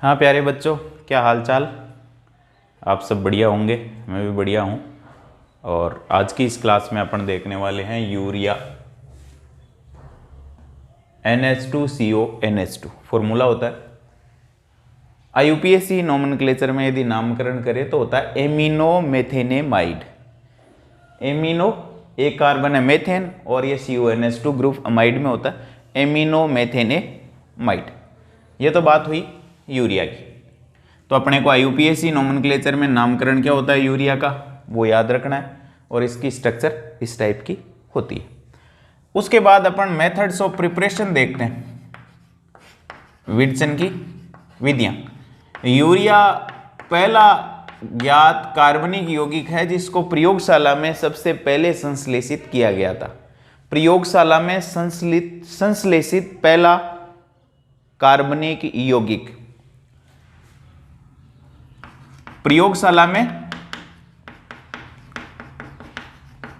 हाँ प्यारे बच्चों, क्या हाल चाल। आप सब बढ़िया होंगे, मैं भी बढ़िया हूँ। और आज की इस क्लास में अपन देखने वाले हैं यूरिया NH2CO NH2 फॉर्मूला होता है। IUPAC नोमेनक्लेचर में यदि नामकरण करें तो होता है एमिनो मेथेनेमाइड। एमिनो एक कार्बन है मेथेन और ये CONH2 ग्रुप अमाइड में होता है एमिनो मेथेनेमाइड। ये तो बात हुई यूरिया की। तो अपने को IUPAC नोमेनक्लेचर में नामकरण क्या होता है यूरिया का, वो याद रखना है। और इसकी स्ट्रक्चर इस टाइप की होती है। उसके बाद अपन मेथड्स ऑफ प्रिपरेशन देखते हैं, विल्सन की विधियां। यूरिया पहला ज्ञात कार्बनिक यौगिक है जिसको प्रयोगशाला में सबसे पहले संश्लेषित किया गया था। प्रयोगशाला में संश्लेषित पहला कार्बनिक यौगिक, प्रयोगशाला में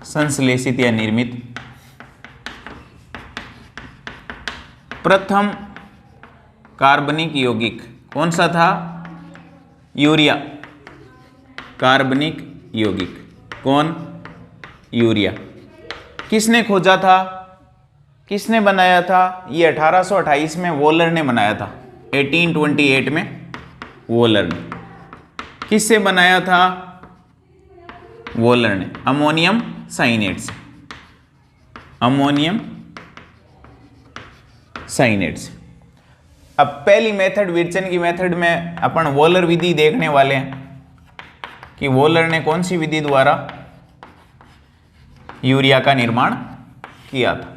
संश्लेषित या निर्मित प्रथम कार्बनिक यौगिक कौन सा था? यूरिया। कार्बनिक यौगिक कौन? यूरिया। किसने खोजा था, किसने बनाया था? ये 1828 में वॉलर ने बनाया था। 1828 में वॉलर ने। किससे बनाया था? वॉलर ने अमोनियम साइनेट से। अमोनियम साइनेट से। अब पहली मेथड विल्सन की मेथड में अपन वॉलर विधि देखने वाले हैं कि वॉलर ने कौन सी विधि द्वारा यूरिया का निर्माण किया था।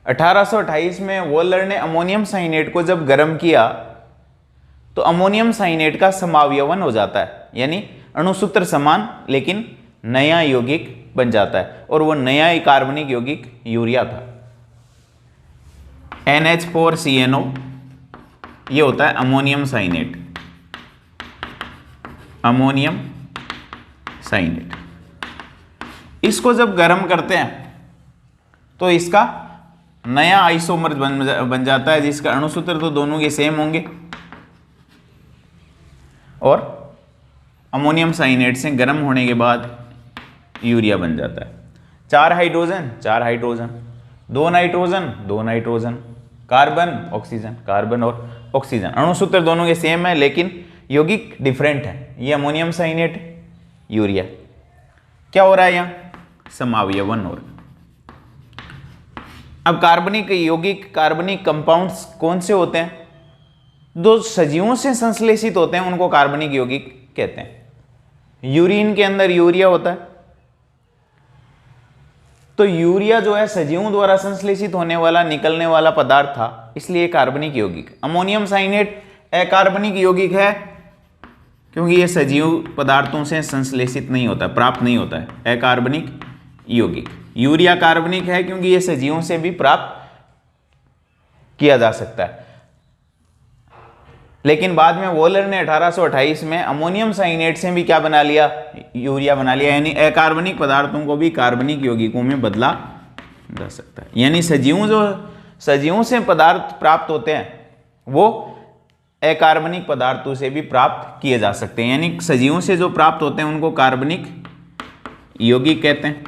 1828 में वॉलर ने अमोनियम साइनेट को जब गर्म किया तो अमोनियम साइनेट का समावयवन हो जाता है, यानी अणुसूत्र समान लेकिन नया यौगिक बन जाता है। और वो नया ही कार्बनिक यौगिक यूरिया था। NH4CNO ये होता है अमोनियम साइनेट। अमोनियम साइनेट इसको जब गर्म करते हैं तो इसका नया आइसोमर बन जाता है जिसका अणुसूत्र तो दोनों के सेम होंगे। और अमोनियम साइनेट से गर्म होने के बाद यूरिया बन जाता है। 4 hydrogen 4 hydrogen, 2 nitrogen 2 nitrogen, carbon oxygen, carbon और ऑक्सीजन। अणुसूत्र दोनों के सेम है लेकिन यौगिक डिफरेंट है। ये अमोनियम साइनेट, यूरिया। क्या हो रहा है यहाँ? समावयवन हो रहा है। अब कार्बनिक यौगिक, कार्बनिक कंपाउंड्स कौन से होते हैं? जो सजीवों से संश्लेषित होते हैं उनको कार्बनिक यौगिक कहते हैं। यूरिन के अंदर यूरिया होता है, तो यूरिया जो है सजीवों द्वारा संश्लेषित होने वाला निकलने वाला पदार्थ था, इसलिए कार्बनिक यौगिक। अमोनियम साइनेट अकार्बनिक यौगिक है क्योंकि ये सजीव पदार्थों से संश्लेषित नहीं होता, प्राप्त नहीं होता है, अकार्बनिक यौगिक। यूरिया कार्बनिक है क्योंकि ये सजीवों से भी प्राप्त किया जा सकता है। लेकिन बाद में वॉलर ने 1828 में अमोनियम साइनेट से भी क्या बना लिया? यूरिया बना लिया। यानी अकार्बनिक पदार्थों को भी कार्बनिक यौगिकों में बदला जा सकता है। यानी सजीवों से पदार्थ प्राप्त होते हैं वो अकार्बनिक पदार्थों से भी प्राप्त किए जा सकते हैं। यानी सजीवों से जो प्राप्त होते हैं उनको कार्बनिक यौगिक कहते हैं।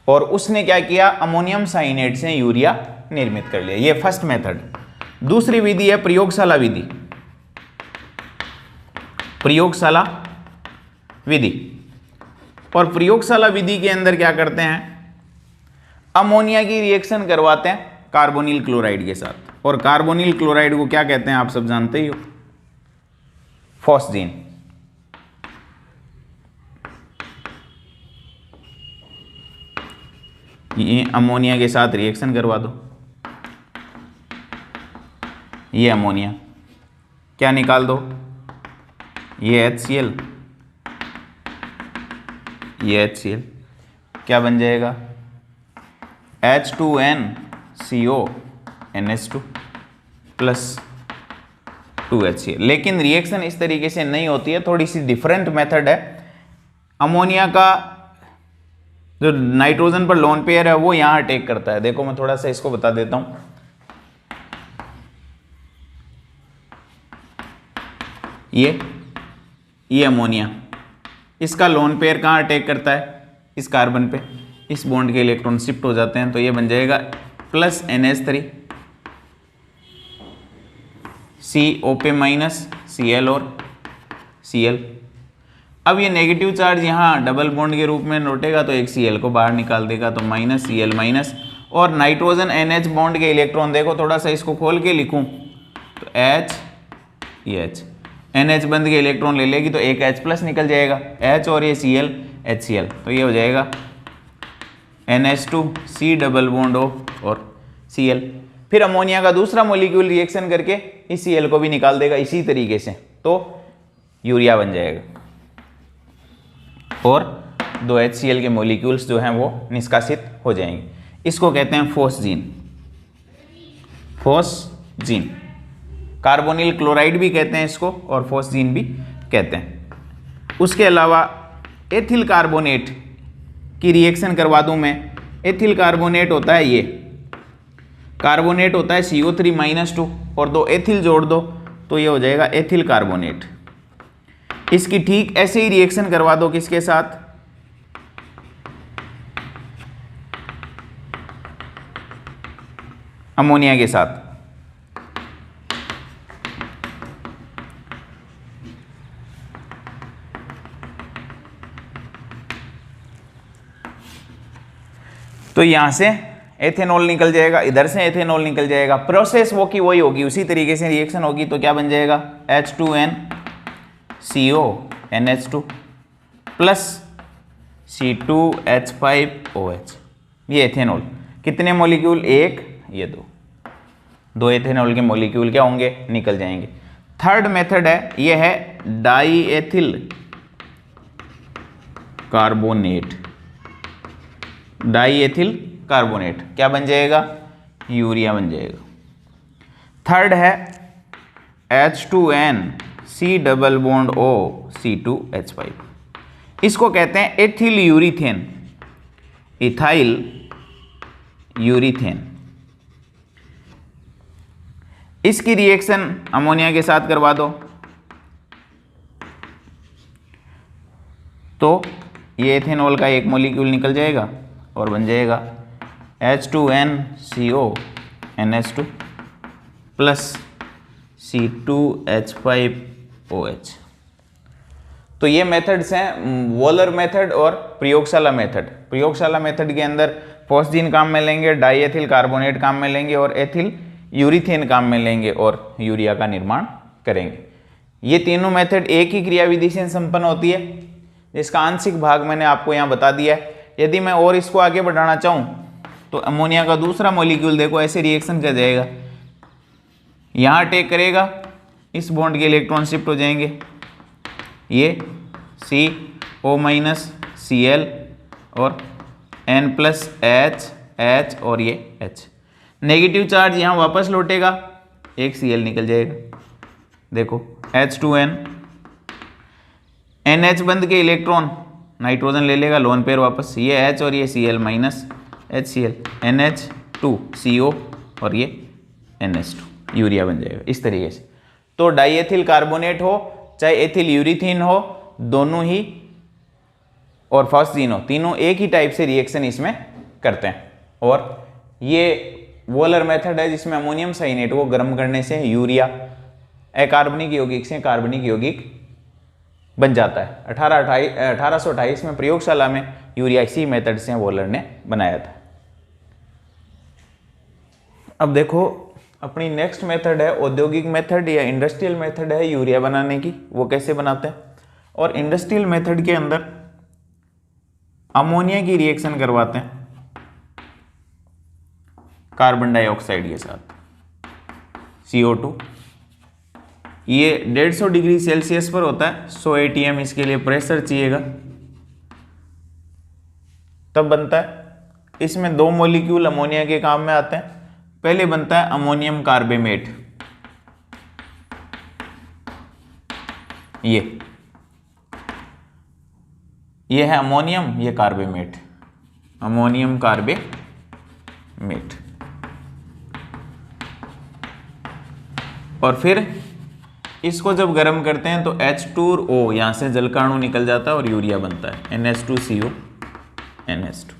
और उसने क्या किया? अमोनियम साइनेट से यूरिया निर्मित कर लिया। ये फर्स्ट मेथड। दूसरी विधि है प्रयोगशाला विधि। प्रयोगशाला विधि। और प्रयोगशाला विधि के अंदर क्या करते हैं? अमोनिया की रिएक्शन करवाते हैं कार्बोनिल क्लोराइड के साथ। और कार्बोनिल क्लोराइड को क्या कहते हैं आप सब जानते ही हो? फॉस्जीन। ये अमोनिया के साथ रिएक्शन करवा दो, ये अमोनिया क्या निकाल दो? ये HCl, ये HCl क्या बन जाएगा? H2NCO NH2 plus 2HCl। लेकिन रिएक्शन इस तरीके से नहीं होती है, थोड़ी सी डिफरेंट मेथड है। अमोनिया का जो नाइट्रोजन पर लोन पेयर है वो यहाँ अटैक करता है। देखो मैं थोड़ा सा इसको बता देता हूँ। ये अमोनिया, इसका लोन पेयर कहाँ अटैक करता है, इस कार्बन पे, इस बॉन्ड के इलेक्ट्रॉन शिफ्ट हो जाते हैं, तो ये बन जाएगा प्लस NH3 CO पे माइनस Cl और Cl। अब ये नेगेटिव चार्ज यहाँ डबल बॉन्ड के रूप में लौटेगा तो एक Cl को बाहर निकाल देगा, तो माइनस Cl माइनस, और नाइट्रोजन NH बॉन्ड के इलेक्ट्रॉन देखो, थोड़ा सा इसको खोल के लिखूं तो H, ये H, NH बंद के इलेक्ट्रॉन ले लेगी तो एक H प्लस निकल जाएगा, H और ये Cl HCl, तो ये हो जाएगा NH2 C double bond O और Cl। फिर अमोनिया का दूसरा मॉलिक्यूल रिएक्शन करके इस Cl को भी निकाल देगा इसी तरीके से, तो यूरिया बन जाएगा और 2 HCl के मॉलिक्यूल्स जो हैं वो निष्कासित हो जाएंगे। इसको कहते हैं फोस्जीन, फोस्जीन, कार्बोनिल क्लोराइड भी कहते हैं इसको और फोस्जीन भी कहते हैं। उसके अलावा एथिल कार्बोनेट की रिएक्शन करवा दूं मैं। एथिल कार्बोनेट होता है, ये कार्बोनेट होता है CO3-2 और 2 एथिल जोड़ दो तो ये हो जाएगा एथिल कार्बोनेट। इसकी ठीक ऐसे ही रिएक्शन करवा दो किसके साथ, अमोनिया के साथ, तो यहां से एथेनॉल निकल जाएगा, इधर से एथेनॉल निकल जाएगा, प्रोसेस वो की वही होगी, उसी तरीके से रिएक्शन होगी, तो क्या बन जाएगा H2NCO NH2 प्लस C2H5OH, ये एथेनॉल। कितने मॉलिक्यूल, एक, ये दो एथेनॉल के मॉलिक्यूल क्या होंगे, निकल जाएंगे। थर्ड मेथड है, ये है die ethyl carbonate, die ethyl carbonate क्या बन जाएगा, यूरिया बन जाएगा। थर्ड है H2N C double bond O C2H5, इसको कहते हैं एथिल यूरिथेन, इथाइल यूरिथेन। इसकी रिएक्शन अमोनिया के साथ करवा दो तो ये एथेनॉल का एक मॉलिक्यूल निकल जाएगा और बन जाएगा H2NCO NH2 प्लस C2H5OH। तो ये मेथड्स हैं, वॉलर मेथड और प्रयोगशाला मेथड। प्रयोगशाला मेथड के अंदर फोस्जीन काम में लेंगे, डाईएथिल कार्बोनेट काम में लेंगे और एथिल यूरिथेन काम में लेंगे और यूरिया का निर्माण करेंगे। ये तीनों मेथड एक ही क्रियाविधि से संपन्न होती है, जिसका आंशिक भाग मैंने आपको यहाँ बता दिया है। यदि मैं और इसको आगे बढ़ाना चाहूँ तो अमोनिया का दूसरा मॉलिक्यूल देखो ऐसे रिएक्शन कर जाएगा, यहाँ अटैक करेगा, इस बॉन्ड के इलेक्ट्रॉन शिफ्ट हो जाएंगे, ये CO- Cl और N+H और ये H, नेगेटिव चार्ज यहाँ वापस लौटेगा, एक Cl निकल जाएगा, देखो H2N, NH बंद के इलेक्ट्रॉन नाइट्रोजन ले लेगा, लोन पेयर वापस, ये H और ये Cl माइनस HCl, NH2CO और ये NH2, यूरिया बन जाएगा इस तरीके से। तो डाईएथिल कार्बोनेट हो चाहे एथिल यूरिथीन हो, दोनों ही, और फोस्जीन हो, तीनों एक ही टाइप से रिएक्शन इसमें करते हैं। और ये वॉलर मेथड है जिसमें अमोनियम साइनेट को गर्म करने से यूरिया अकार्बनिक यौगिक से कार्बनिक यौगिक बन जाता है। 1828 में प्रयोगशाला में यूरिया इसी मेथड से वॉलर ने बनाया था। अब देखो अपनी नेक्स्ट मेथड है औद्योगिक मेथड या इंडस्ट्रियल मेथड है यूरिया बनाने की, वो कैसे बनाते हैं। और इंडस्ट्रियल मेथड के अंदर अमोनिया की रिएक्शन करवाते हैं कार्बन डाइऑक्साइड के साथ, CO2, ये 150 डिग्री सेल्सियस पर होता है, 100 atm इसके लिए प्रेशर चाहिएगा, तब बनता है। इसमें दो मॉलिक्यूल अमोनिया के काम में आते हैं। पहले बनता है अमोनियम कार्बेमेट, ये है अमोनियम, ये कार्बेमेट, अमोनियम कार्बेमेट। और फिर इसको जब गर्म करते हैं तो H2O यहाँ से जलकाणु निकल जाता है और यूरिया बनता है NH2CO NH2।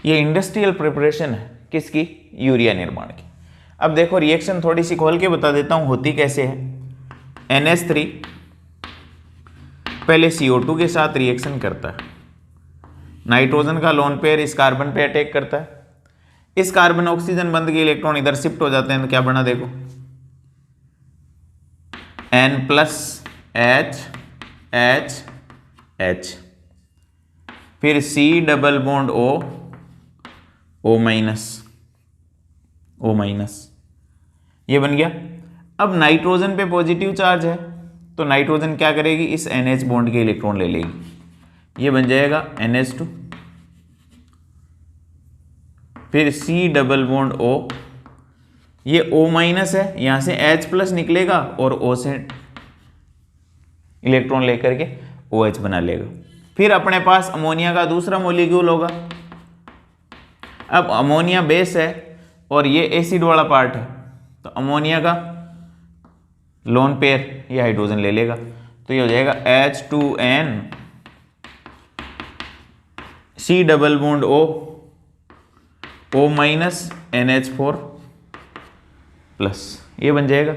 ये इंडस्ट्रियल प्रिपरेशन है किसकी, यूरिया निर्माण की। अब देखो रिएक्शन थोड़ी सी खोल के बता देता हूँ होती कैसे है। NH3 पहले CO2 के साथ रिएक्शन करता है, नाइट्रोजन का लोन पेयर इस कार्बन पे अटैक करता है, इस कार्बन ऑक्सीजन बंद के इलेक्ट्रॉन इधर शिफ्ट हो जाते हैं तो क्या बना देखो N+H, फिर C double bond O minus, ये बन गया। अब नाइट्रोजन पे पॉजिटिव चार्ज है तो नाइट्रोजन क्या करेगी, इस NH बॉन्ड के इलेक्ट्रॉन ले लेगी, ये बन जाएगा NH2, फिर C डबल बॉन्ड O, ये O माइनस है, यहां से H+ निकलेगा और O से इलेक्ट्रॉन लेकर के OH बना लेगा। फिर अपने पास अमोनिया का दूसरा मॉलिक्यूल होगा। अब अमोनिया बेस है और ये एसिड वाला पार्ट है, तो अमोनिया का लोन पेयर ये हाइड्रोजन ले लेगा, तो ये हो जाएगा H2N C double bond O minus NH4 plus, ये बन जाएगा।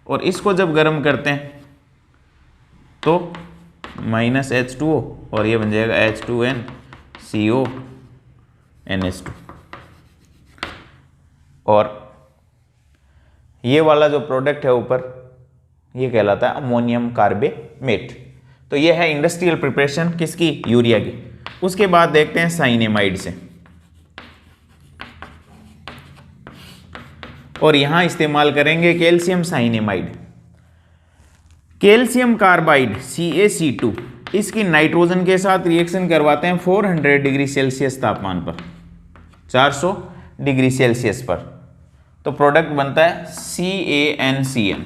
और इसको जब गर्म करते हैं तो माइनस H2O और ये बन जाएगा H2N CO NH2। और ये वाला जो प्रोडक्ट है ऊपर ये कहलाता है अमोनियम कार्बेट। तो ये है इंडस्ट्रियल प्रिपरेशन किसकी, यूरिया की। उसके बाद देखते हैं साइनेमाइड से, और यहां इस्तेमाल करेंगे calcium cyanamide. Calcium carbide CaC2 इसकी नाइट्रोजन के साथ रिएक्शन करवाते हैं 400 डिग्री सेल्सियस तापमान पर, 400 डिग्री सेल्सियस पर, तो प्रोडक्ट बनता है CaNCN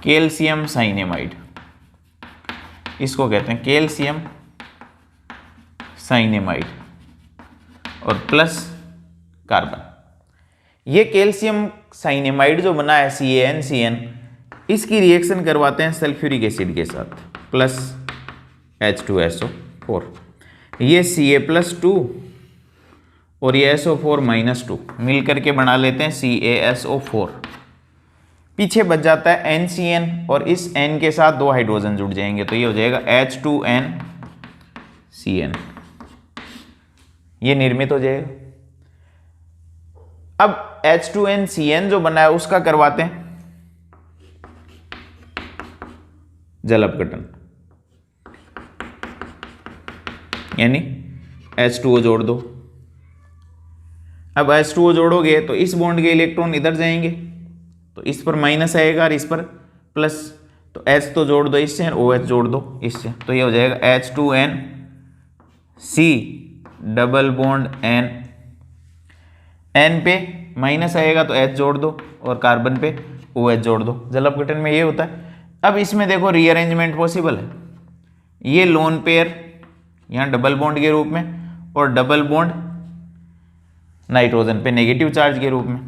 कैल्शियम साइनेमाइड। इसको कहते हैं कैल्शियम साइनेमाइड और प्लस कार्बन। ये कैल्शियम साइनेमाइड जो बना है CaNCN, इसकी रिएक्शन करवाते हैं सल्फ्यूरिक एसिड के साथ प्लस H2SO4, ये Ca+2 और ये SO4-2 मिल करके बना लेते हैं CaSO4। पीछे बच जाता है NCN और इस N के साथ 2 हाइड्रोजन जुड़ जाएंगे, तो ये हो जाएगा H2NCN, ये निर्मित हो जाएगा। अब H2NCN जो बना है उसका करवाते हैं जल अपघटन, यानी H2O जोड़ दो। अब H2O जोड़ोगे तो इस बॉन्ड के इलेक्ट्रॉन इधर जाएंगे, तो इस पर माइनस आएगा और इस पर प्लस, तो H तो जोड़ दो इससे और OH जोड़ दो इससे, तो ये हो जाएगा H2NC डबल बॉन्ड N पे माइनस आएगा तो H जोड़ दो और कार्बन पे OH जोड़ दो। जल अपघटन में ये होता है। अब इसमें देखो रीअरेंजमेंट पॉसिबल है, ये लोन पेयर यहाँ डबल बॉन्ड के रूप में और डबल बॉन्ड नाइट्रोजन पे नेगेटिव चार्ज के रूप में,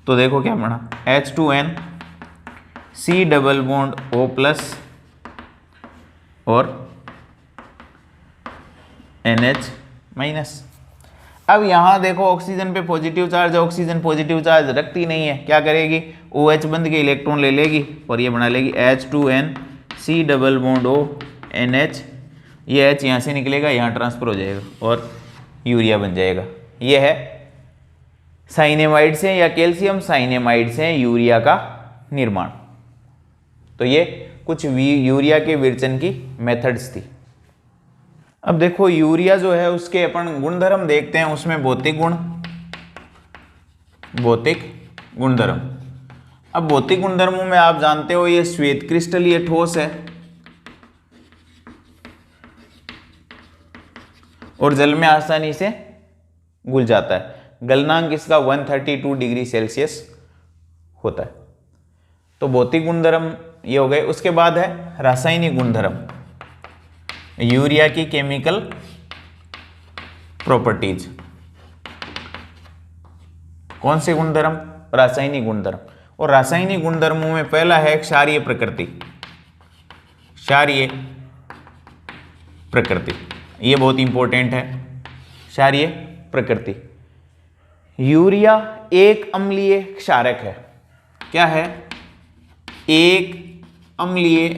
तो देखो क्या बना H2N C double bond O plus और NH माइनस। अब यहां देखो ऑक्सीजन पे पॉजिटिव चार्ज है, ऑक्सीजन पॉजिटिव चार्ज रखती नहीं है, क्या करेगी, OH बंद के इलेक्ट्रॉन ले लेगी और ये बना लेगी H2N C double bond O NH, ये H यहाँ से निकलेगा, यहाँ ट्रांसफर हो जाएगा और यूरिया बन जाएगा। ये है साइनेमाइड से या कैल्शियम साइनेमाइड से यूरिया का निर्माण। तो ये कुछ यूरिया के विरचन की मेथड्स थी। अब देखो यूरिया जो है उसके अपन गुणधर्म देखते हैं, उसमें भौतिक गुणधर्म। अब भौतिक गुणधर्मों में आप जानते हो ये श्वेत क्रिस्टल, ये ठोस है और जल में आसानी से घुल जाता है। गलनांक इसका 132 डिग्री सेल्सियस होता है। तो भौतिक गुणधर्म ये हो गए। उसके बाद है रासायनिक गुणधर्म, यूरिया की केमिकल प्रॉपर्टीज। कौन से गुणधर्म, रासायनिक गुणधर्म। और रासायनिक गुणधर्मों में पहला है क्षारीय प्रकृति। क्षारीय प्रकृति, ये बहुत इंपॉर्टेंट है, क्षारीय प्रकृति। यूरिया एक अम्लीय क्षारक है। क्या है? एक अम्लीय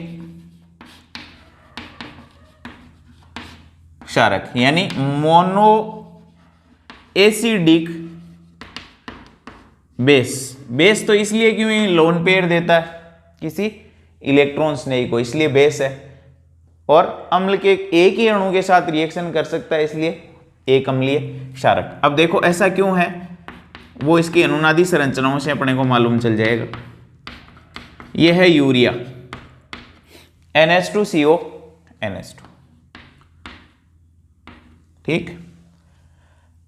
क्षारक, यानी मोनो एसिडिक बेस तो इसलिए क्यों लोन पेयर देता है किसी इलेक्ट्रॉन्स नहीं को, इसलिए बेस है। और अम्ल के एक ही अणु के साथ रिएक्शन कर सकता है, इसलिए एक अम्लीय क्षारक। अब देखो ऐसा क्यों है, वो इसकी अनुनादी संरचनाओं से अपने को मालूम चल जाएगा। ये है यूरिया, NH2CO NH2, ठीक।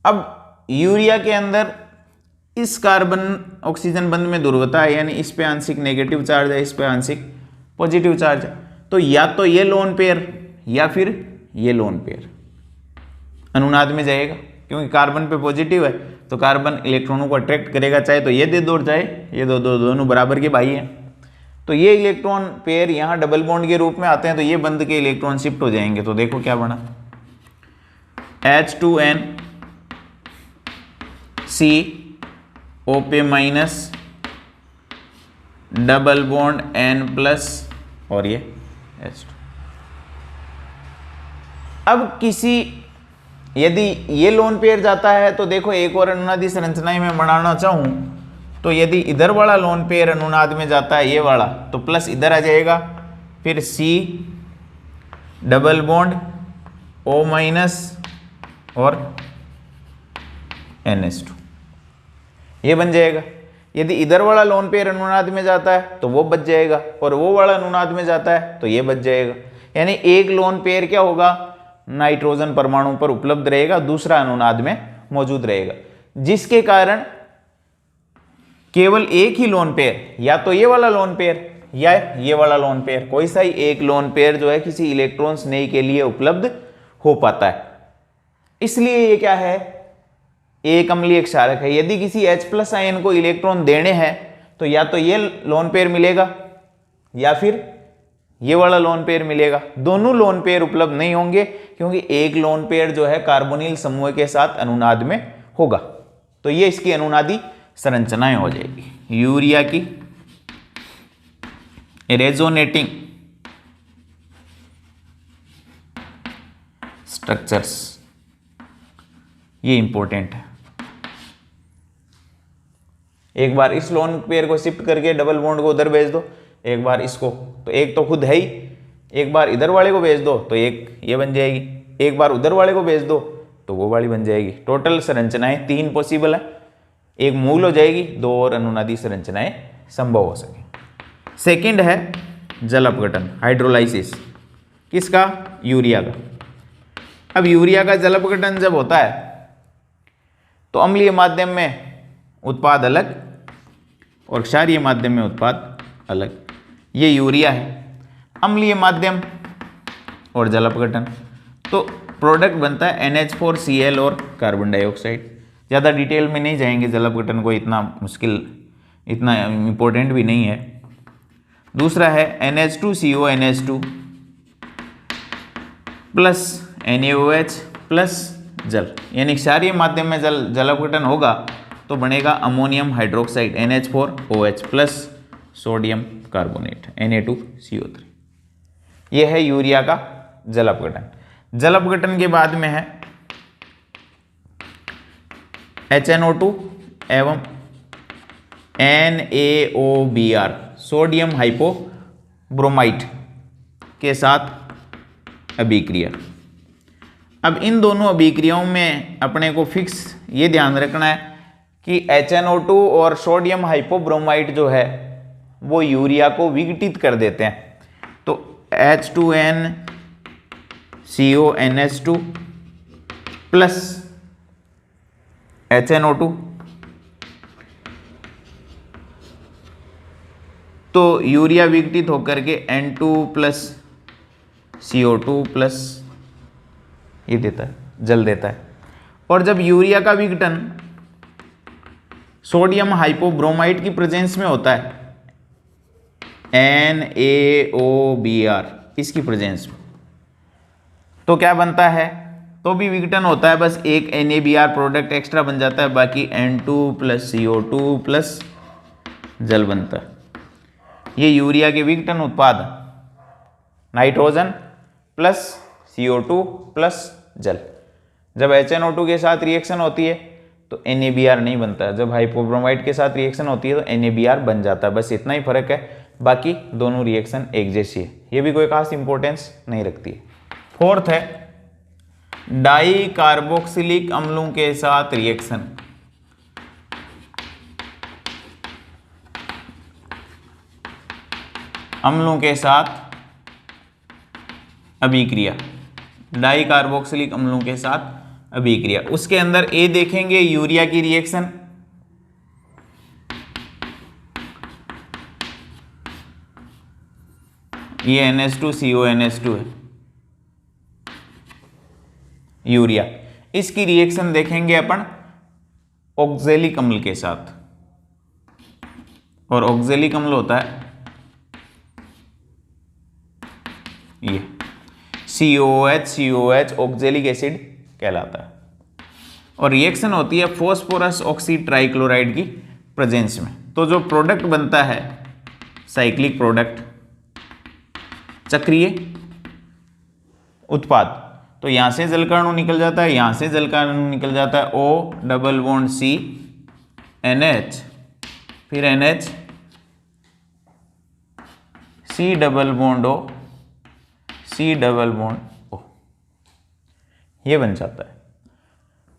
अब यूरिया के अंदर इस कार्बन ऑक्सीजन बंध में ध्रुवता है, यानी इस पे आंशिक नेगेटिव चार्ज है, इस पे आंशिक पॉजिटिव चार्ज है। तो या तो ये लोन पेयर या फिर ये लोन पेयर अनुनाद में जाएगा, क्योंकि कार्बन पे पॉजिटिव है तो कार्बन इलेक्ट्रॉनों को अट्रैक्ट करेगा, चाहे तो ये दे दो और चाहे ये दोनों बराबर के भाई हैं। तो ये इलेक्ट्रॉन पेयर यहाँ डबल बॉन्ड के रूप में आते हैं, तो ये बंध के इलेक्ट्रॉन शिफ्ट हो जाएंगे। तो देखो क्या बना, H2N COP minus double bond N plus और ये H2। अब किसी यदि ये लोन पेयर जाता है तो देखो एक और अनुनादी संरचना में बनाना चाहूं तो यदि इधर वाला लोन पेयर अनुनाद में जाता है, ये वाला, तो प्लस इधर आ जाएगा, फिर C double bond O minus और NH2, ये बन जाएगा। यदि इधर वाला लोन पेयर अनुनाद में जाता है तो वो बच जाएगा, और वो वाला अनुनाद में जाता है तो ये बच जाएगा। यानी एक लोन पेयर क्या होगा, नाइट्रोजन परमाणु पर उपलब्ध रहेगा, दूसरा अनुनाद में मौजूद रहेगा, जिसके कारण केवल एक ही लोन पेयर, या तो ये वाला लोन पेयर या ये वाला लोन पेयर, कोई सा ही एक लोन पेयर जो है किसी इलेक्ट्रॉन स्नेह के लिए उपलब्ध हो पाता है। इसलिए ये क्या है, एक अम्लीय क्षारक है। यदि किसी H+ आयन को इलेक्ट्रॉन देने हैं तो या तो ये लोन पेयर मिलेगा या फिर ये वाला लोन पेयर मिलेगा। दोनों लोन पेयर उपलब्ध नहीं होंगे, क्योंकि एक लोन पेयर जो है कार्बोनिल समूह के साथ अनुनाद में होगा। तो ये इसकी अनुनादी संरचनाएं हो जाएगी यूरिया की। रेजोनेटिंग स्ट्रक्चर्स, ये इंपॉर्टेंट है। एक बार इस लोन पेयर को शिफ्ट करके डबल बॉन्ड को उधर भेज दो, एक बार इसको, तो एक तो खुद है ही, एक बार इधर वाले को भेज दो तो एक ये बन जाएगी, एक बार उधर वाले को भेज दो तो वो वाली बन जाएगी। टोटल संरचनाएं 3 पॉसिबल है, एक मूल हो जाएगी, 2 और अनुनादी संरचनाएं संभव हो सके। सेकंड है जल अपघटन, हाइड्रोलाइसिस, किसका, यूरिया का। अब यूरिया का जल अपघटन जब होता है तो अम्लीय माध्यम में उत्पाद अलग और क्षारीय माध्यम में उत्पाद अलग। ये यूरिया है, अम्लीय माध्यम और जल अपघटन, तो प्रोडक्ट बनता है NH4Cl और कार्बन डाइऑक्साइड। ज़्यादा डिटेल में नहीं जाएंगे, जल अपघटन को इतना मुश्किल, इतना इम्पोर्टेंट भी नहीं है। दूसरा है NH2CO NH2 plus NaOH plus जल, यानी क्षारीय माध्यम में जल अपघटन होगा तो बनेगा ammonium hydroxide NH4OH plus sodium carbonate Na2CO3। यह है यूरिया का जल अपघटन। जल अपघटन के बाद में है HNO2 एवं NaOBr, सोडियम हाइपोब्रोमाइड के साथ अभिक्रिया। अब इन दोनों अभिक्रियाओं में अपने को फिक्स ये ध्यान रखना है कि HNO2 और सोडियम हाइपोब्रोमाइड जो है वो यूरिया को विघटित कर देते हैं। तो H2N CONH2 प्लस HNO2, तो यूरिया विघटित होकर के N2 प्लस CO2 प्लस ये देता है, जल देता है। और जब यूरिया का विघटन सोडियम हाइपोब्रोमाइड की प्रेजेंस में होता है NaOBr, इसकी प्रेजेंस में। तो क्या बनता है, तो भी विघटन होता है, बस एक NaBr प्रोडक्ट एक्स्ट्रा बन जाता है, बाकी N2 + CO2 प्लस जल बनता है। ये यूरिया के विघटन उत्पाद, नाइट्रोजन प्लस CO2 प्लस जल। जब HNO2 के साथ रिएक्शन होती है तो NaBr नहीं बनता है, जब हाइपोब्रोमाइड के साथ रिएक्शन होती है तो NaBr बन जाता है। बस इतना ही फर्क है, बाकी दोनों रिएक्शन एक जैसी है, ये भी कोई खास इंपॉर्टेंस नहीं रखती है। फोर्थ है डाई कार्बोक्सिलिक अम्लों के साथ रिएक्शन। अम्लों के साथ अभिक्रिया, डाई कार्बोक्सिलिक अम्लों के साथ अभिक्रिया। उसके अंदर ए देखेंगे यूरिया की रिएक्शन, ये NH2CONH2 है यूरिया। इसकी रिएक्शन देखेंगे अपन ऑक्जेलिक अम्ल के साथ, और ऑक्जेलिक अम्ल होता है ये COH ऑक्जेलिक एसिड कहलाता है। और रिएक्शन होती है फॉस्फोरस ऑक्सी ट्राइक्लोराइड की प्रेजेंस में। तो जो प्रोडक्ट बनता है साइक्लिक प्रोडक्ट, चक्रीय उत्पाद, तो यहां से जलकणु निकल जाता है, यहां से जलकणु निकल जाता है, O double bond C NH, फिर NH C double bond O C double bond O, ये बन जाता है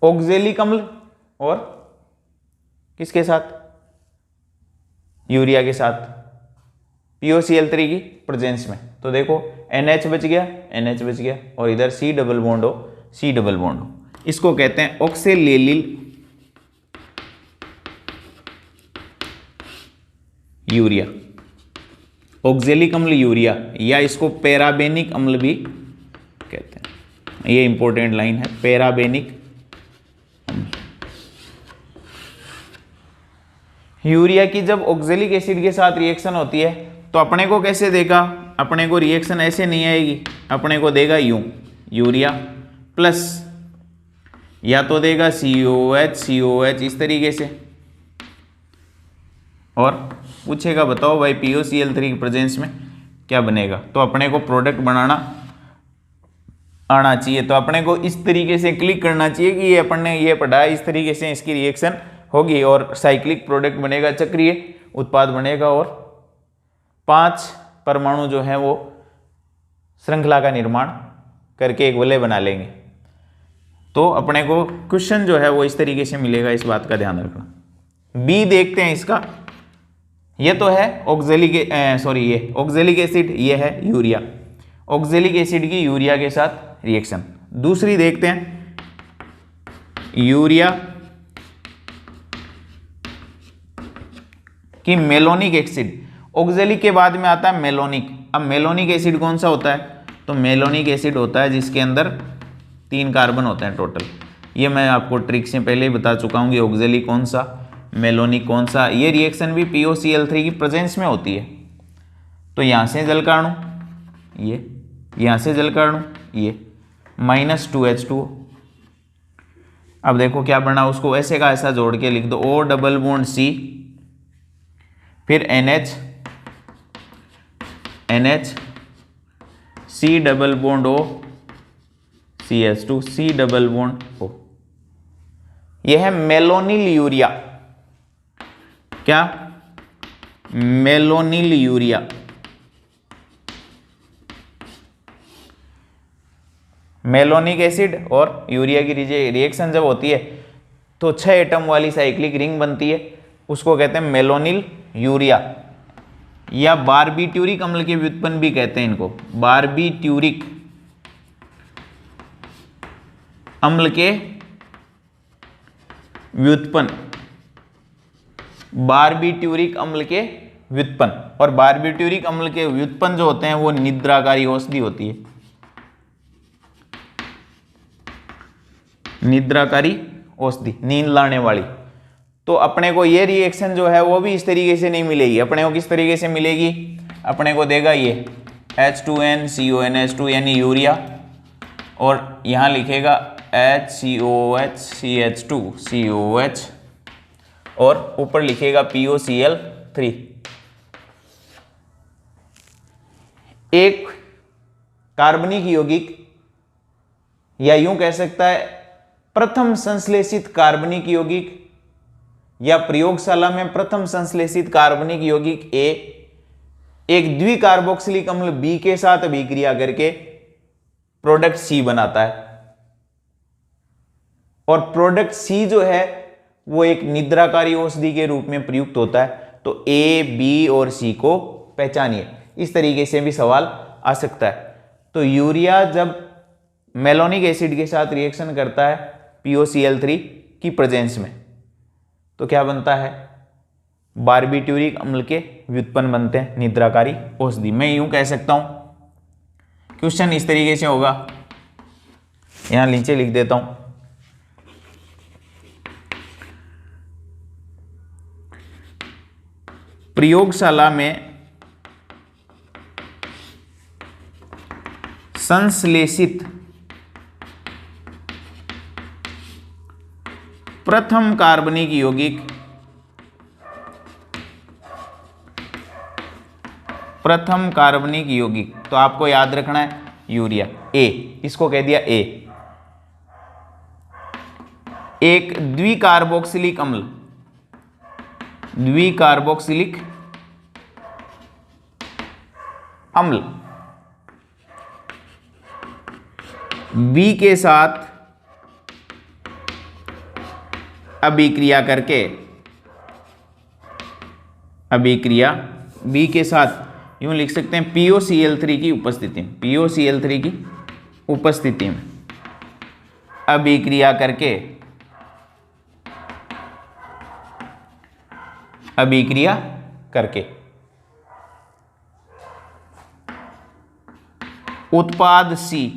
ऑक्जेलिक अम्ल। और किसके साथ, यूरिया के साथ POCl3 की प्रेजेंस में। तो देखो NH बच गया और इधर C डबल बॉन्ड O, इसको कहते हैं ऑक्सेलेलिल यूरिया, ऑक्जेलिक अम्ल यूरिया, या इसको पैराबेनिक अम्ल भी कहते हैं। ये इंपॉर्टेंट लाइन है, पैराबेनिक अम्ल। यूरिया की जब ऑक्जेलिक एसिड के साथ रिएक्शन होती है तो अपने को कैसे देगा, अपने को रिएक्शन ऐसे नहीं आएगी, अपने को देगा यूं, यूरिया प्लस, या तो देगा COH इस तरीके से, और पूछेगा बताओ भाई POCl3 की प्रेजेंस में क्या बनेगा। तो अपने को प्रोडक्ट बनाना आना चाहिए, तो अपने को इस तरीके से क्लिक करना चाहिए कि ये अपन ने ये पढ़ा है, इस तरीके से इसकी रिएक्शन होगी और साइक्लिक प्रोडक्ट बनेगा, चक्रीय उत्पाद बनेगा, और 5 परमाणु जो है वो श्रृंखला का निर्माण करके एक वलय बना लेंगे। तो अपने को क्वेश्चन जो है वो इस तरीके से मिलेगा, इस बात का ध्यान रखना। बी देखते हैं इसका, ये तो है ये ऑक्जेलिक एसिड, ये है यूरिया, ऑक्जेलिक एसिड की यूरिया के साथ रिएक्शन। दूसरी देखते हैं यूरिया की मेलोनिक एसिड, ऑक्जेलिक के बाद में आता है मेलोनिक। अब मेलोनिक एसिड कौन सा होता है, तो मेलोनिक एसिड होता है जिसके अंदर 3 कार्बन होते हैं टोटल। ये मैं आपको ट्रिक से पहले ही बता चुका हूँ कि ऑक्जेलिक कौन सा, मेलोनिक कौन सा। ये रिएक्शन भी POCl3 की प्रेजेंस में होती है। तो यहाँ से जलकाणु ये, यहाँ से जलकाणु ये, -2H2O। अब देखो क्या बना, उसको ऐसे का ऐसा जोड़ के लिख दो, O डबल बॉन्ड C, फिर NH C double bond O CH2 C double bond O। यह है मेलोनिल यूरिया। क्या, मेलोनिल यूरिया। मेलोनिक एसिड और यूरिया की रिएक्शन जब होती है तो 6 एटम वाली साइक्लिक रिंग बनती है, उसको कहते हैं मेलोनिल यूरिया, या बारबीट्यूरिक अम्ल के व्युत्पन्न भी कहते हैं इनको, बारबीट्यूरिक अम्ल के व्युत्पन्न, बारबीट्यूरिक अम्ल के व्युत्पन्न। और बारबीट्यूरिक अम्ल के व्युत्पन्न जो होते हैं वो निद्राकारी औषधि होती है, निद्राकारी औषधि, नींद लाने वाली। तो अपने को ये रिएक्शन जो है वो भी इस तरीके से नहीं मिलेगी। अपने को किस तरीके से मिलेगी, अपने को देगा ये H2NCONH2 यानी यूरिया, और यहाँ लिखेगा HCOOH CH2 COOH, और ऊपर लिखेगा POCl3। एक कार्बनिक यौगिक, या यूं कह सकता है प्रथम संश्लेषित कार्बनिक यौगिक, या प्रयोगशाला में प्रथम संश्लेषित कार्बनिक यौगिक A एक द्विकार्बोक्सिलिक अम्ल B के साथ अभिक्रिया करके प्रोडक्ट C बनाता है, और प्रोडक्ट C जो है वो एक निद्राकारी औषधि के रूप में प्रयुक्त होता है। तो A, B और C को पहचानिए। इस तरीके से भी सवाल आ सकता है। तो यूरिया जब मेलोनिक एसिड के साथ रिएक्शन करता है POCl3 की प्रेजेंस में, तो क्या बनता है, बारबीट्यूरिक अम्ल के व्युत्पन्न बनते हैं, निद्राकारी औषधि। मैं यूं कह सकता हूं, क्वेश्चन इस तरीके से होगा, यहां नीचे लिख देता हूं, प्रयोगशाला में संश्लेषित प्रथम कार्बनिक यौगिक, प्रथम कार्बनिक यौगिक, तो आपको याद रखना है यूरिया A, इसको कह दिया A। एक द्विकार्बोक्सिलिक अम्ल, द्विकार्बोक्सिलिक अम्ल B के साथ अभिक्रिया करके, अभिक्रिया B के साथ यूं लिख सकते हैं POCl3 की उपस्थिति में, POCl3 की उपस्थिति में अभिक्रिया करके, अभिक्रिया करके उत्पाद C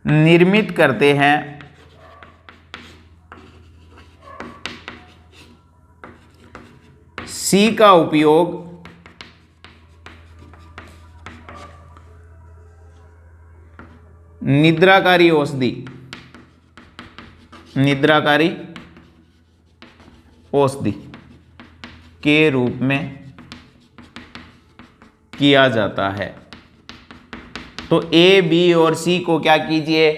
निर्मित करते हैं C का उपयोग निद्राकारी औषधि, निद्राकारी औषधि के रूप में किया जाता है। तो A, B और C को क्या कीजिए,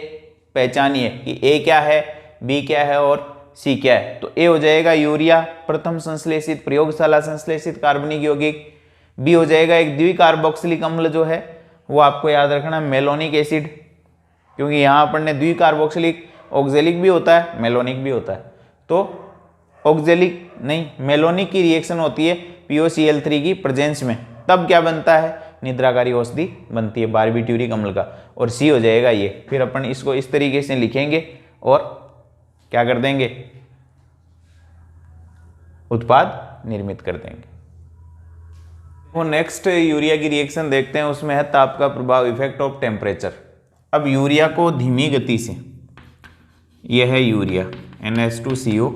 पहचानिए कि A क्या है, B क्या है और C क्या है। तो A हो जाएगा यूरिया, प्रथम संश्लेषित प्रयोगशाला संश्लेषित कार्बनिक यौगिक। B हो जाएगा एक द्विकार्बोक्सिलिक अम्ल जो है वो आपको याद रखना मेलोनिक एसिड, क्योंकि यहाँ अपन ने द्विकार्बोक्सिलिक ऑक्जेलिक भी होता है, मेलोनिक भी होता है। तो ऑक्जेलिक नहीं, मेलोनिक की रिएक्शन होती है POCl3 की प्रेजेंस में, तब क्या बनता है, निद्राकारी औषधि बनती है बारबीट्यूरिक अम्ल का, और C हो जाएगा ये। फिर अपन इसको इस तरीके से लिखेंगे और क्या कर देंगे, उत्पाद निर्मित कर देंगे। वो नेक्स्ट यूरिया की रिएक्शन देखते हैं, उसमें है ताप का प्रभाव, इफेक्ट ऑफ टेम्परेचर। अब यूरिया को धीमी गति से, यह है यूरिया NH2CO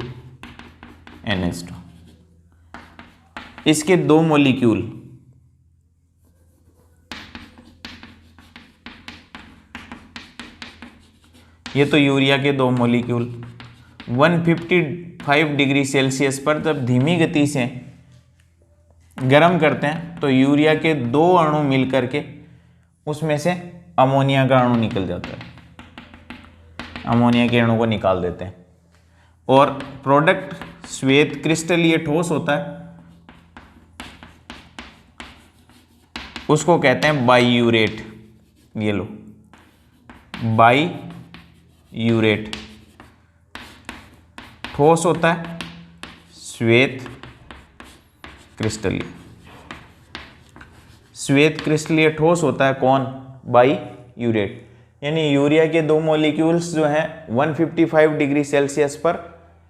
NH2, इसके दो मॉलिक्यूल ये तो यूरिया के दो मॉलिक्यूल 155 डिग्री सेल्सियस पर जब धीमी गति से गर्म करते हैं तो यूरिया के दो अणु मिलकर के उसमें से अमोनिया का अणु निकल जाता है, अमोनिया के अणु को निकाल देते हैं, और प्रोडक्ट श्वेत क्रिस्टलीय ठोस होता है, उसको कहते हैं बाईयूरेट। ये लो, बाईयूरेट ठोस होता है, श्वेत क्रिस्टलीय, श्वेत क्रिस्टलीय ठोस होता है कौन, बाईयूरेट। यानी यूरिया के दो मॉलिक्यूल्स जो हैं 155 डिग्री सेल्सियस पर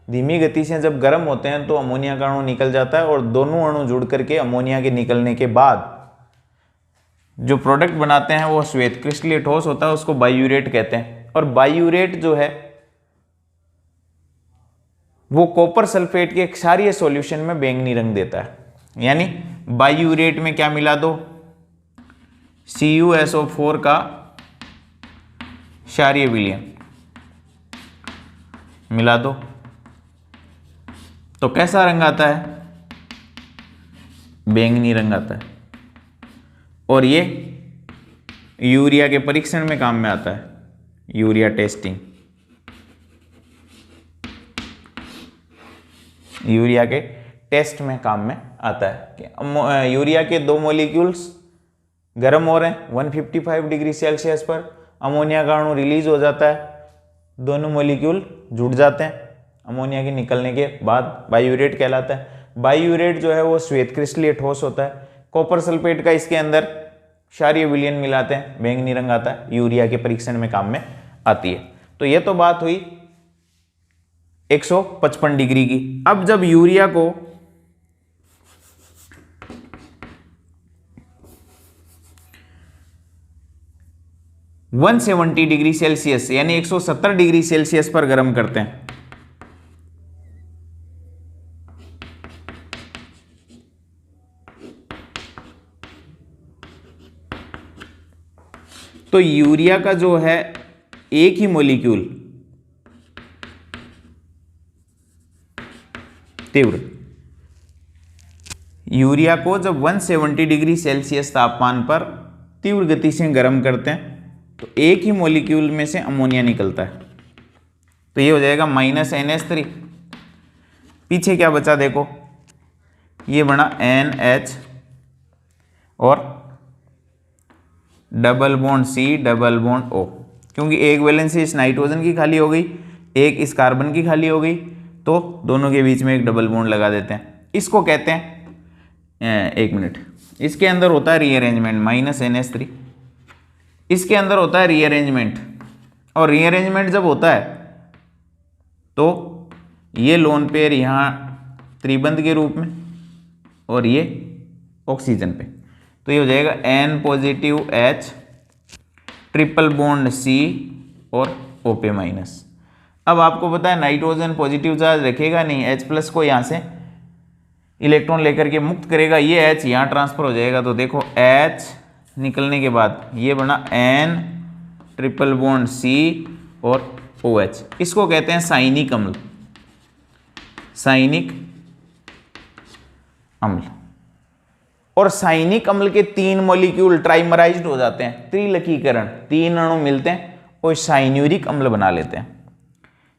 धीमी गति से जब गर्म होते हैं तो अमोनिया का अणु निकल जाता है, और दोनों अणु जुड़ करके अमोनिया के निकलने के बाद जो प्रोडक्ट बनाते हैं वो श्वेत क्रिस्टलीय ठोस होता है, उसको बाईयूरेट कहते हैं। और बाईयूरेट जो है वो कॉपर सल्फेट के क्षारीय सॉल्यूशन में बैंगनी रंग देता है। यानी बायूरेट में क्या मिला दो, CuSO4 का क्षारीय विलयन मिला दो, तो कैसा रंग आता है, बैंगनी रंग आता है। और ये यूरिया के परीक्षण में काम में आता है, यूरिया टेस्टिंग, यूरिया के टेस्ट में काम में आता है कि यूरिया के 2 मॉलिक्यूल्स गर्म हो रहे हैं 155 डिग्री सेल्सियस पर, अमोनिया का अणु रिलीज हो जाता है, दोनों मॉलिक्यूल जुड़ जाते हैं, अमोनिया के निकलने के बाद बायूरेट कहलाता है। बायूरेट जो है वो श्वेत क्रिस्टलीय ठोस होता है। कॉपर सल्फेट का इसके अंदर क्षारीय विलयन मिलाते हैं, बैंगनी रंग आता है, यूरिया के परीक्षण में काम में आती है। तो ये तो बात हुई 155 डिग्री की। अब जब यूरिया को वन 170 डिग्री सेल्सियस यानी 170 डिग्री सेल्सियस पर गर्म करते हैं, तो यूरिया का जो है एक ही मॉलिक्यूल तीव्र, यूरिया को जब 170 डिग्री सेल्सियस तापमान पर तीव्र गति से गर्म करते हैं तो एक ही मॉलिक्यूल में से अमोनिया निकलता है, तो ये हो जाएगा -NH3। पीछे क्या बचा देखो, ये बना NH और double bond C double bond O, क्योंकि एक वैलेंसी इस नाइट्रोजन की खाली हो गई, एक इस कार्बन की खाली हो गई, तो दोनों के बीच में एक डबल बॉन्ड लगा देते हैं। इसको कहते हैं, एक मिनट, इसके अंदर होता है रीअरेंजमेंट, -NH3, इसके अंदर होता है रीअरेंजमेंट, और रीअरेंजमेंट जब होता है तो ये लोन पेयर यहाँ त्रिबंध के रूप में और ये ऑक्सीजन पे, तो ये हो जाएगा N positive H triple bond C और O पे माइनस। अब आपको पता है नाइट्रोजन पॉजिटिव चार्ज रखेगा नहीं, H+ को यहाँ से इलेक्ट्रॉन लेकर के मुक्त करेगा, ये H यहाँ ट्रांसफर हो जाएगा, तो देखो H निकलने के बाद ये बना N ट्रिपल बॉन्ड C और OH, इसको कहते हैं साइनिक अम्ल, साइनिक अम्ल। और साइनिक अम्ल के 3 मॉलिक्यूल ट्राइमराइज्ड हो जाते हैं, त्रिलकीकरण, 3 अणु मिलते हैं और साइन्यूरिक अम्ल बना लेते हैं,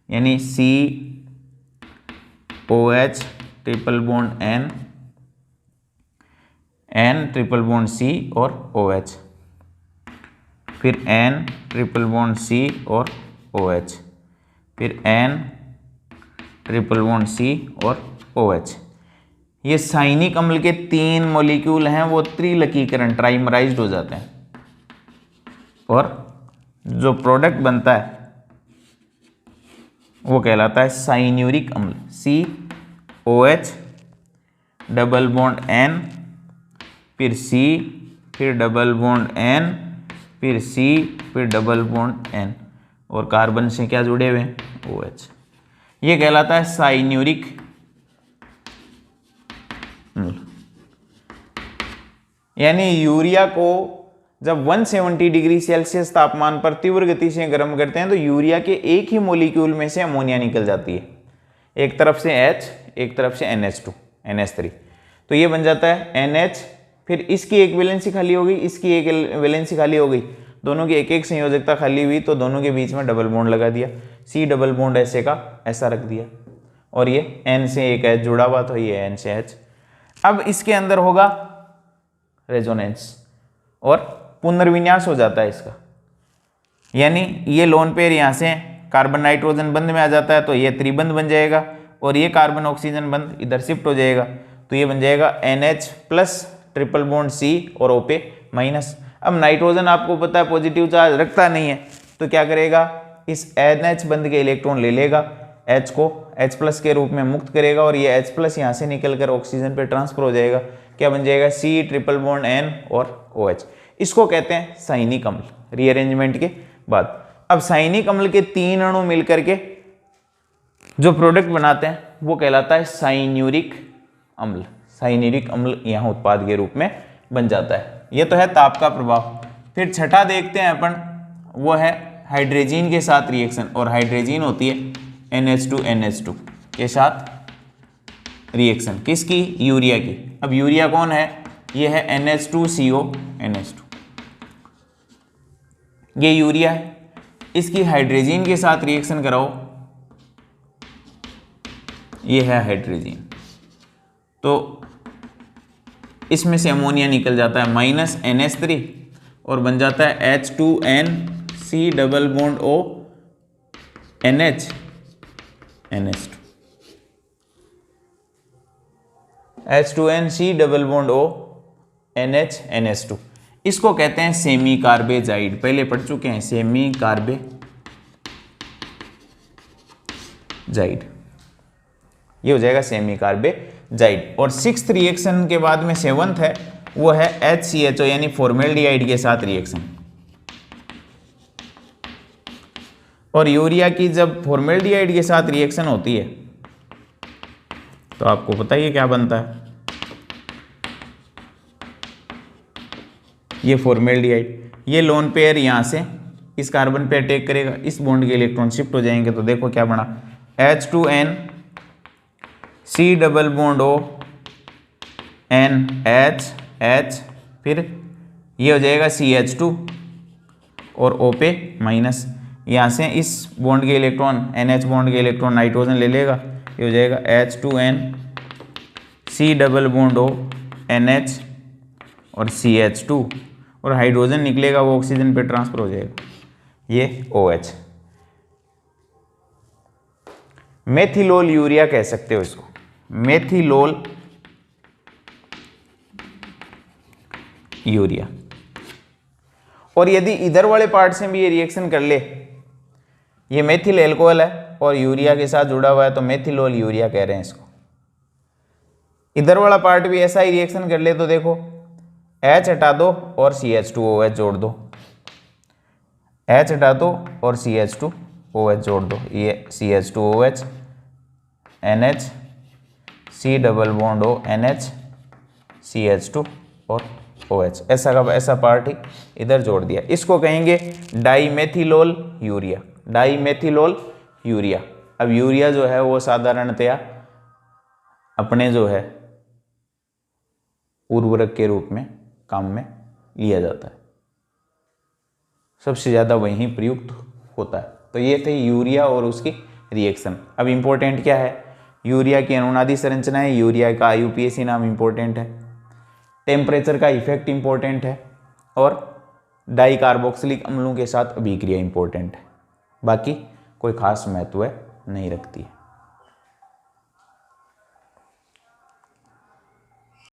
यानी COH triple bond N triple bond C और OH, फिर N ट्रिपल बॉन्ड C और OH, फिर N ट्रिपल बॉन्ड C और OH। ये साइनिक अम्ल के 3 मॉलिक्यूल हैं, वो त्रिलकीकरण ट्राइमराइज्ड हो जाते हैं, और जो प्रोडक्ट बनता है वो कहलाता है साइन्यूरिक अम्ल, COH डबल बॉन्ड N फिर C फिर डबल बॉन्ड N फिर C फिर डबल बॉन्ड N, और कार्बन से क्या जुड़े हुए हैं, OH। ये कहलाता है साइन्यूरिक अम्ल। यानी यूरिया को जब 170 डिग्री सेल्सियस तापमान पर तीव्र गति से गर्म करते हैं तो यूरिया के एक ही मॉलिक्यूल में से अमोनिया निकल जाती है, एक तरफ से H एक तरफ से NH2 NH3, तो ये बन जाता है NH, फिर इसकी एक वैलेंसी खाली हो गई, इसकी एक वैलेंसी खाली हो गई, दोनों की एक एक संयोजकता खाली हुई, तो दोनों के बीच में डबल बॉन्ड लगा दिया, C डबल बॉन्ड ऐसे का ऐसा रख दिया, और ये N से एक H जुड़ा हुआ, तो ये N से H। अब इसके अंदर होगा रेजोनेंस और पुनर्विन्यास हो जाता है इसका, यानी ये लोन पेयर यहाँ से कार्बन नाइट्रोजन बंध में आ जाता है, तो ये त्रिबंध बन जाएगा, और ये कार्बन ऑक्सीजन बंध इधर शिफ्ट हो जाएगा, तो ये बन जाएगा NH+ ट्रिपल बॉन्ड C और O पे माइनस। अब नाइट्रोजन आपको पता है पॉजिटिव चार्ज रखता नहीं है, तो क्या करेगा, इस NH बंध के इलेक्ट्रॉन ले लेगा, H को H+ के रूप में मुक्त करेगा, और ये H+ यहाँ से निकलकर ऑक्सीजन पे ट्रांसफर हो जाएगा, क्या बन जाएगा, C ट्रिपल बॉन्ड N और OH। इसको कहते हैं साइनिक अम्ल रीअरेंजमेंट के बाद। अब साइनिक अम्ल के 3 अणु मिलकर के जो प्रोडक्ट बनाते हैं वो कहलाता है साइन्यूरिक अम्ल। साइन्यूरिक अम्ल यहाँ उत्पाद के रूप में बन जाता है। ये तो है ताप का प्रभाव। फिर छठा देखते हैं अपन, वो है हाइड्रोजन के साथ रिएक्शन, और हाइड्रोजन होती है NH2NH2 के साथ रिएक्शन। किसकी? यूरिया की। अब यूरिया कौन है? ये है NH2CO NH2, ये यूरिया है। इसकी हाइड्रोजन के साथ रिएक्शन कराओ, ये है हाइड्रोजन, तो इसमें से अमोनिया निकल जाता है -NH3 और बन जाता है H2NC double bond O NH NH2, H2NC double bond O NH NH2। इसको कहते हैं सेमी कार्बेजाइड। पहले पढ़ चुके हैं सेमी कार्बेजाइड, ये हो जाएगा सेमी कार्बेजाइड। और सिक्स्थ रिएक्शन के बाद में सेवंथ है, वो है HCHO यानी फॉर्मेल्डिहाइड के साथ रिएक्शन। और यूरिया की जब फॉर्मेल्डिहाइड के साथ रिएक्शन होती है तो आपको पता ही है क्या बनता है, ये फॉर्मेल्डिहाइड। ये लोन पेयर यहाँ से इस कार्बन पे अटैक करेगा, इस बॉन्ड के इलेक्ट्रॉन शिफ्ट हो जाएंगे, तो देखो क्या बना, H2NC double bond O NH, फिर ये हो जाएगा CH2 और O पे माइनस। यहाँ से इस बॉन्ड के इलेक्ट्रॉन NH बॉन्ड के इलेक्ट्रॉन नाइट्रोजन ले लेगा, ये हो जाएगा H2NC double bond O NH और CH2, और हाइड्रोजन निकलेगा वो ऑक्सीजन पे ट्रांसफर हो जाएगा, ये OH। मेथिलोल यूरिया कह सकते हो इसको, मेथिलोल यूरिया। और यदि इधर वाले पार्ट से भी ये रिएक्शन कर ले, ये मेथिल एल्कोहल है और यूरिया के साथ जुड़ा हुआ है, तो मेथिलोल यूरिया कह रहे हैं इसको। इधर वाला पार्ट भी ऐसा ही रिएक्शन कर ले, तो देखो H हटा दो और CH2OH जोड़ दो, H हटा दो और CH2OH जोड़ दो, ये CH2OH NH C double bond O NH CH2 और OH, ऐसा का ऐसा पार्ट ही इधर जोड़ दिया। इसको कहेंगे डाईमेथिलोल यूरिया, डाईमेथिलोल यूरिया। अब यूरिया जो है वो साधारणतया अपने जो है उर्वरक के रूप में काम में लिया जाता है, सबसे ज़्यादा वहीं प्रयुक्त होता है। तो ये थे यूरिया और उसकी रिएक्शन। अब इम्पोर्टेंट क्या है, यूरिया की अनुनादी संरचना है, यूरिया का IUPAC नाम इम्पोर्टेंट है, टेम्परेचर का इफेक्ट इम्पोर्टेंट है, और डाई कार्बोक्सिलिक अम्लों के साथ अभिक्रिया इम्पोर्टेंट है। बाकी कोई खास महत्व नहीं रखती है।